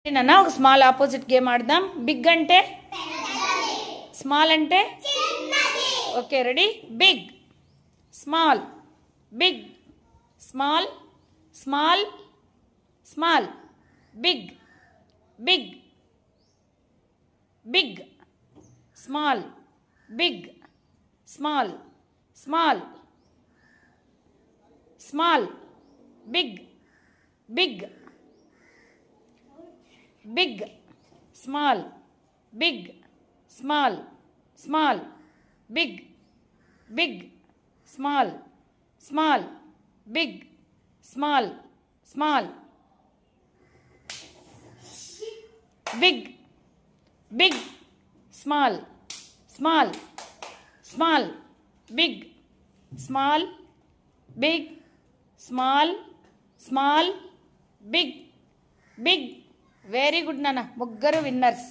నాన్న ఒక small opposite game ఆడదాం. బిగ్ అంటే స్మాల్ అంటే okay ready. Big small big small small small big big big small big small small small big big big small big small small big big small small big small small big big small small small big small big small small big big. Very good నాన్న, ముగ్గురు winners.